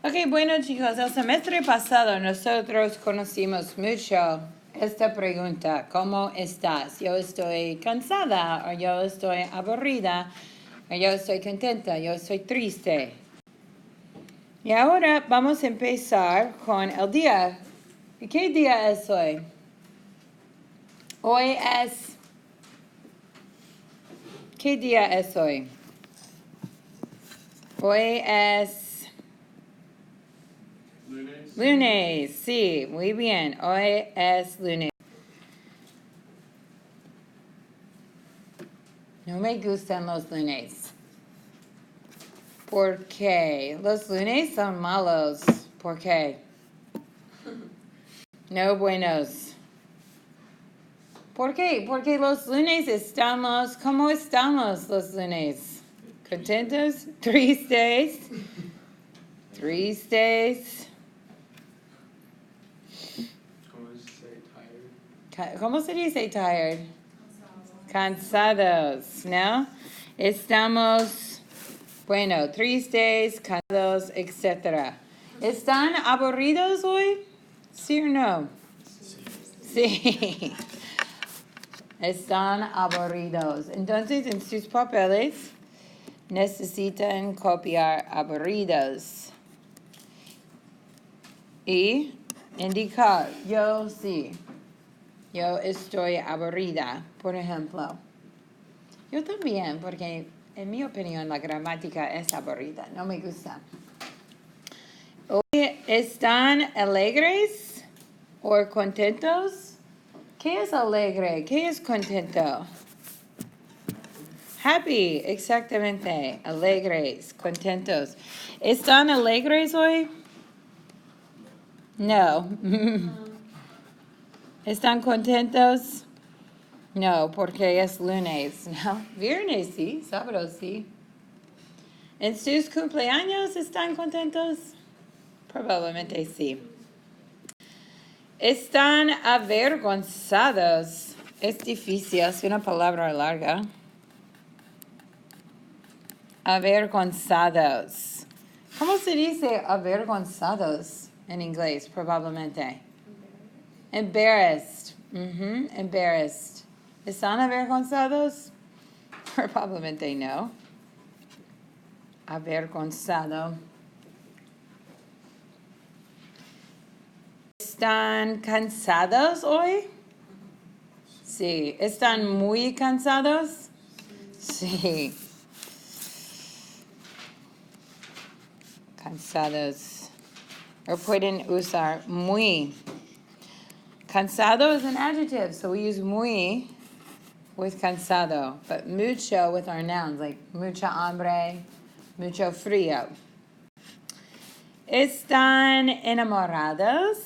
Ok, bueno chicos, el semestre pasado nosotros conocimos mucho esta pregunta, ¿cómo estás? Yo estoy cansada, o yo estoy aburrida, o yo estoy contenta, yo estoy triste. Y ahora vamos a empezar con el día. ¿Qué día es hoy? Hoy es... ¿Qué día es hoy? Hoy es... Lunes, sí, muy bien. Hoy es lunes. No me gustan los lunes. ¿Por qué? Los lunes son malos. ¿Por qué? No buenos. ¿Por qué? Porque los lunes estamos... ¿Cómo estamos los lunes? ¿Contentos? ¿Tristes? ¿Tristes? ¿Cómo se dice tired? Cansados, ¿no? Estamos, bueno, tristes, cansados, etc. ¿Están aburridos hoy? ¿Sí o no? Sí. Están aburridos. Entonces, en sus papeles necesitan copiar aburridos. Y indicar, yo sí. Yo estoy aburrida, por ejemplo. Yo también, porque en mi opinión la gramática es aburrida, no me gusta. Hoy están alegres o contentos. ¿Qué es alegre? ¿Qué es contento? Happy, exactamente. Alegres, contentos. ¿Están alegres hoy? No. ¿Están contentos? No, porque es lunes, ¿no? Viernes sí, sábado sí. ¿En sus cumpleaños están contentos? Probablemente sí. Están avergonzados. Es difícil, es una palabra larga. Avergonzados. ¿Cómo se dice avergonzados en inglés? Probablemente. Embarrassed. Embarrassed. ¿Están avergonzados? Probablemente no. Avergonzado. ¿Están cansados hoy? Sí. ¿Están muy cansados? Sí. Cansados. O pueden usar muy. Cansado is an adjective, so we use muy with cansado, but mucho with our nouns, like mucha hambre, mucho frío. ¿Están enamorados?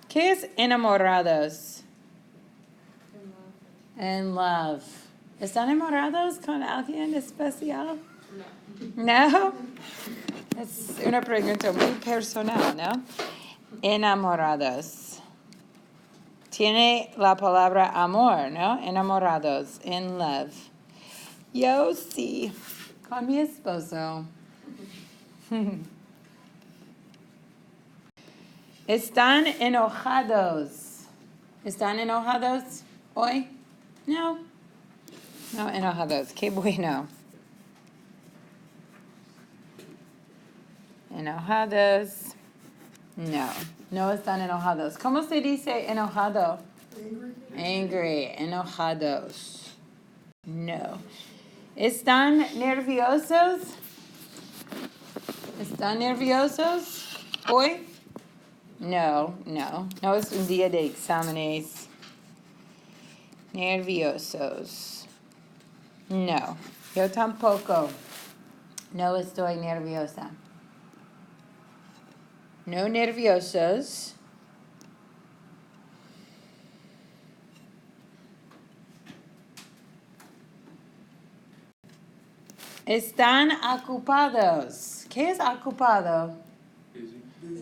¿Qué es enamorados? In love. ¿Están enamorados con alguien especial? No. Es una pregunta muy personal, ¿no? Enamorados. Tiene la palabra amor, ¿no? Enamorados, in love. Yo sí, con mi esposo. ¿Están enojados? ¿Están enojados hoy? No. No enojados. Qué bueno. Enojados. No. No están enojados. ¿Cómo se dice enojado? Angry. Enojados. No. ¿Están nerviosos? ¿Están nerviosos hoy? No, no. No es un día de exámenes. Nerviosos. No. Yo tampoco. No estoy nerviosa. No nerviosos. Están ocupados. ¿Qué es ocupado?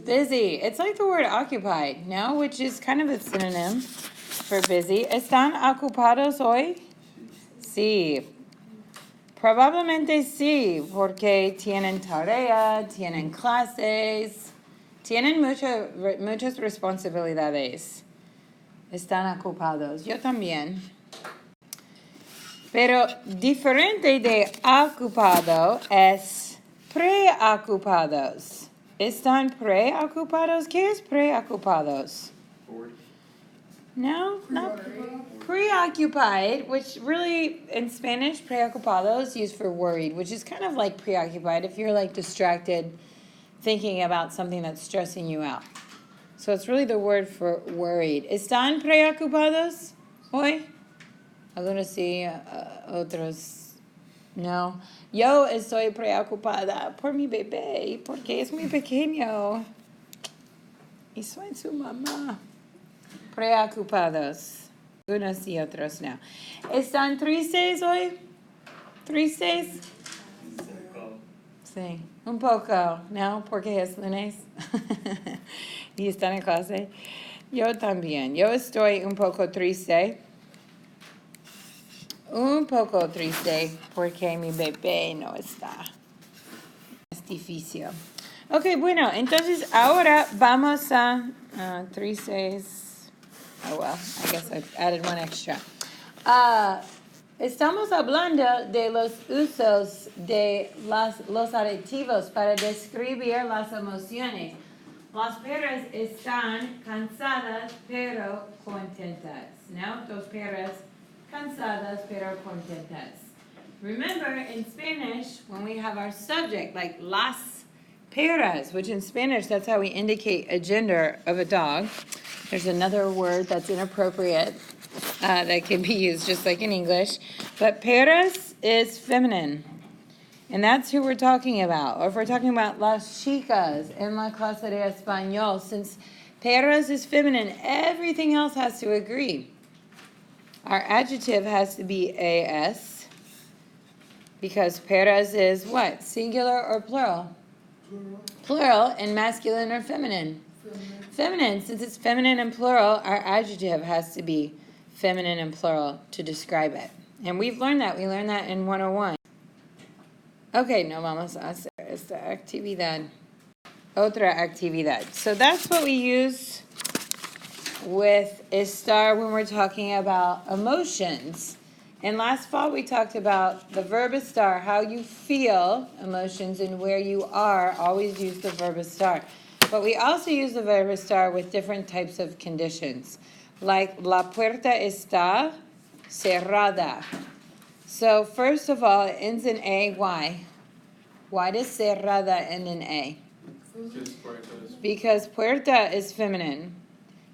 Busy. It's like the word occupied, no? Which is kind of a synonym for busy. ¿Están ocupados hoy? Sí. Probablemente sí, porque tienen tarea, tienen clases, tienen muchas responsabilidades. Están ocupados. Yo también. Pero diferente de ocupado es preocupados. ¿Están preocupados? ¿Qué es preocupados? No, not preoccupied, which really in Spanish, preocupado is used for worried, which is kind of like preoccupied if you're like distracted thinking about something that's stressing you out. So it's really the word for worried. ¿Están preocupados hoy? Algunos sí, otros no. Yo estoy preocupada por mi bebé porque es muy pequeño y soy su mamá. Preocupados. Unos y otros no. ¿Están tristes hoy? ¿Tristes? Sí, un poco, ¿no? Porque es lunes. Y están en clase. Yo también. Yo estoy un poco triste. Un poco triste porque mi bebé no está. Es difícil. Ok, bueno, entonces ahora vamos a tristes. Oh, well, I guess I've added one extra. Estamos hablando de los usos de los adjetivos para describir las emociones. Las perras están cansadas pero contentas, ¿no? Dos perras cansadas pero contentas. Remember, in Spanish, when we have our subject, like las perras, which in Spanish, that's how we indicate a gender of a dog. There's another word that's inappropriate that can be used just like in English. But perras is feminine. And that's who we're talking about. Or if we're talking about las chicas en la clase de español, since perras is feminine, everything else has to agree. Our adjective has to be as, because perras is what? Singular or plural? Plural, and masculine or feminine? Feminine. Since it's feminine and plural, our adjective has to be feminine and plural to describe it. And we've learned that. We learned that in 101. Okay, no vamos a hacer esta actividad. Otra actividad. So that's what we use with ESTAR when we're talking about emotions. And last fall we talked about the verb ESTAR, how you feel emotions and where you are. Always use the verb ESTAR. But we also use the verb estar with different types of conditions, like la puerta está cerrada. So first of all, it ends in A. Why? Why does cerrada end in A? Because puerta is feminine.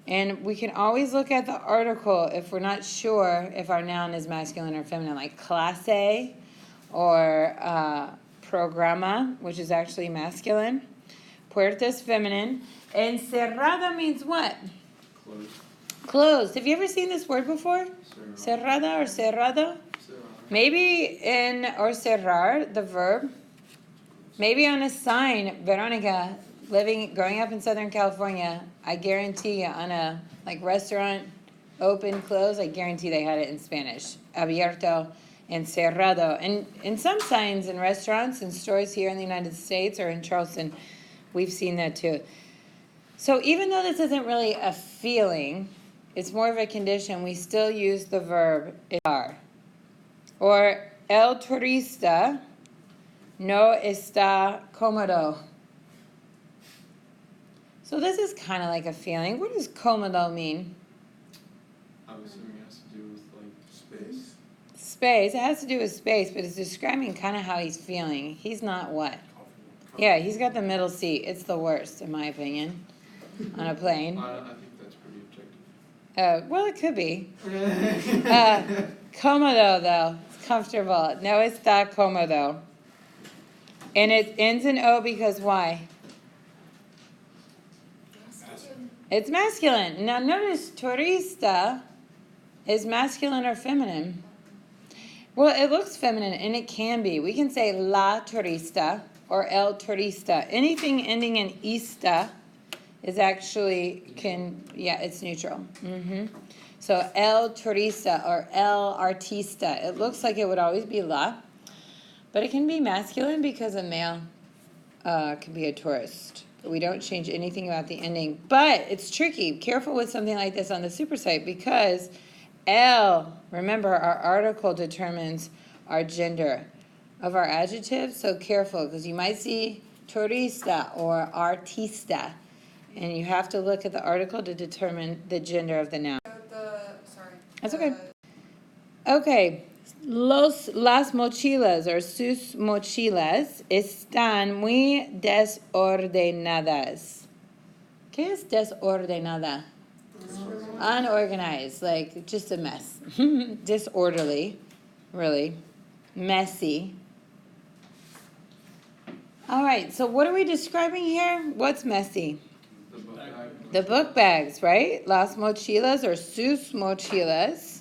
And we can always look at the article if we're not sure if our noun is masculine or feminine, like clase or programa, which is actually masculine. Puerta is feminine. And cerrada means what? Closed. Closed. Have you ever seen this word before? Cerrada or cerrado? Maybe in, or cerrar, the verb. Maybe on a sign, Veronica, growing up in Southern California, I guarantee you on a restaurant, open, close, I guarantee they had it in Spanish. Abierto and cerrado. And in some signs in restaurants and stores here in the United States or in Charleston, we've seen that too. So even though this isn't really a feeling, it's more of a condition, we still use the verb estar. Or el turista no está cómodo. So this is kind of like a feeling. What does cómodo mean? I'm assuming it has to do with space. Space. It has to do with space, but it's describing kind of how he's feeling. He's not what? Yeah, he's got the middle seat. It's the worst, in my opinion, on a plane. I think that's pretty objective. Well, it could be. Cómodo, though. It's comfortable. No está cómodo. And it ends in O because why? It's masculine. Now notice turista is masculine or feminine. Well, it looks feminine, and it can be. We can say la turista or el turista. Anything ending in ista is actually, it's neutral. So el turista or el artista. It looks like it would always be la. But it can be masculine because a male can be a tourist. But we don't change anything about the ending. But it's tricky. Careful with something like this on the supersite because remember, our article determines our gender of our adjectives. So careful because you might see turista or artista. And you have to look at the article to determine the gender of the noun. That's okay. Okay. Las mochilas or sus mochilas están muy desordenadas. ¿Qué es desordenada? Unorganized, like just a mess. Disorderly, really. Messy. All right, so what are we describing here? What's messy? The book bags, right? Las mochilas or sus mochilas.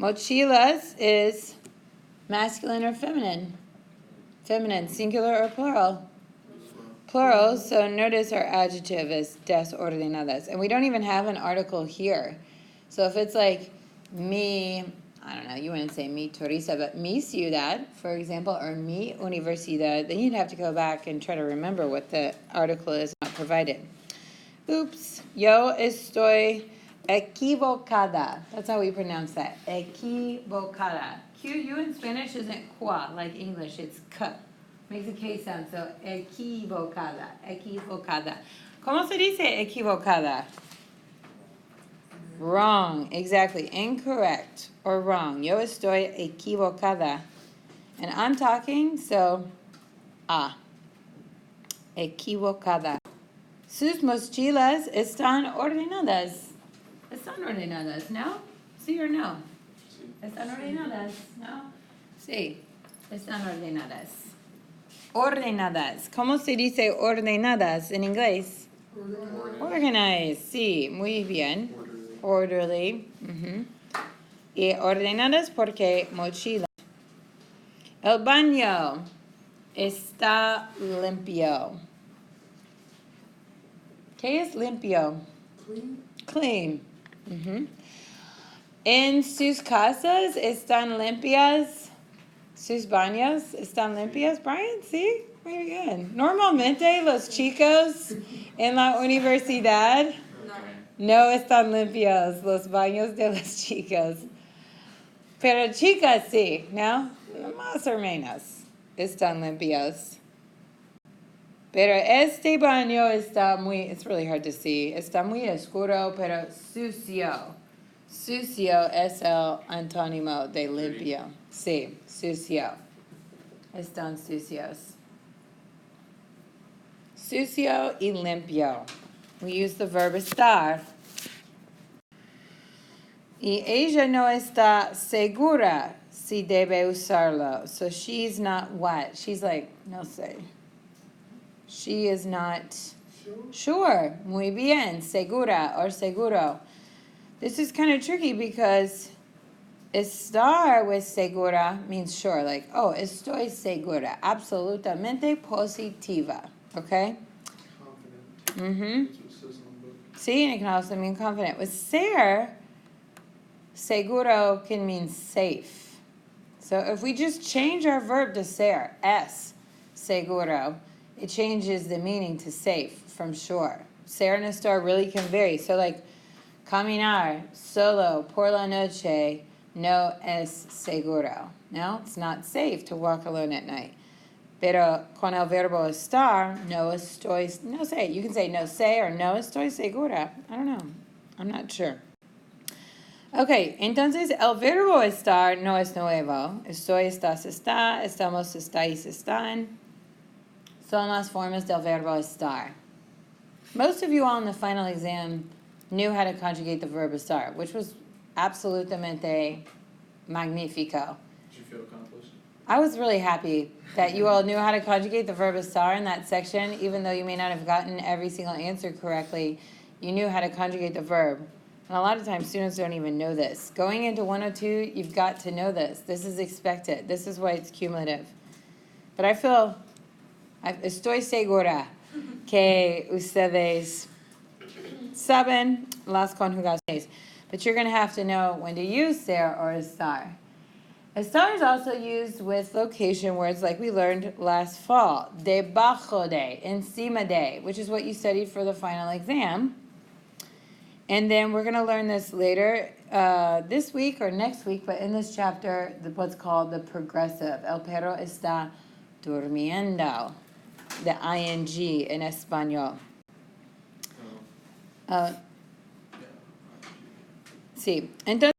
Mochilas is masculine or feminine? Feminine, singular or plural? Plural, so notice our adjective is desordenadas. And we don't even have an article here. So if it's like mi, I don't know, you wouldn't say mi turista, but mi ciudad, for example, or mi universidad, then you'd have to go back and try to remember what the article is not provided. Oops, yo estoy equivocada. That's how we pronounce that. Equivocada. Q-U in Spanish isn't qua like English. It's k. Makes a K sound. So equivocada. Equivocada. ¿Cómo se dice equivocada? Wrong. Exactly. Incorrect or wrong. Yo estoy equivocada. And I'm talking, so equivocada. Sus mochilas están ordenadas. Están ordenadas, ¿no? ¿Sí or no? ¿Están ordenadas? ¿No? Sí. Están ordenadas. Ordenadas. ¿Cómo se dice ordenadas en inglés? Organized. Sí, muy bien. Orderly. Y ordenadas porque mochila. El baño está limpio. ¿Qué es limpio? Clean. En sus casas están limpias. Sus baños están limpias, Brian. Sí, muy bien. Normalmente los chicos en la universidad no están limpios los baños de los chicos. Pero chicas sí, ¿no? Más o menos están limpios. Pero este baño está it's really hard to see. Está muy oscuro, pero sucio. Sucio es el antónimo de limpio. Sí, sucio. Están sucios. Sucio y limpio. We use the verb estar. Y ella no está segura si debe usarlo. So she's not what? She's like, no sé. She is not sure. Muy bien. Segura or seguro. This is kind of tricky because estar with segura means sure. Like, oh, estoy segura. Absolutamente positiva. Okay? Confident. That's what it says on the book. See, and it can also mean confident. With ser, seguro can mean safe. So if we just change our verb to ser, es, seguro, it changes the meaning to safe from sure. Ser and estar really can vary. So like, caminar solo por la noche no es seguro. No, it's not safe to walk alone at night. Pero con el verbo estar, no sé. You can say no sé or no estoy segura. I don't know. I'm not sure. Okay, entonces el verbo estar no es nuevo. Estoy, estás, está, estamos, estáis, están. Son las formas del verbo estar. Most of you all in the final exam knew how to conjugate the verb estar, which was absolutamente magnifico. Did you feel accomplished? I was really happy that you all knew how to conjugate the verb estar in that section, even though you may not have gotten every single answer correctly. You knew how to conjugate the verb. And a lot of times students don't even know this. Going into 102, you've got to know this. This is expected. This is why it's cumulative. But estoy segura que ustedes saben las conjugaciones. But you're going to have to know when to use ser or estar. Estar is also used with location words like we learned last fall. Debajo de, encima de, which is what you studied for the final exam. And then we're going to learn this later this week or next week, but in this chapter, what's called the progressive. El perro está durmiendo. The ing in español. Oh, yeah. Sí. Entonces,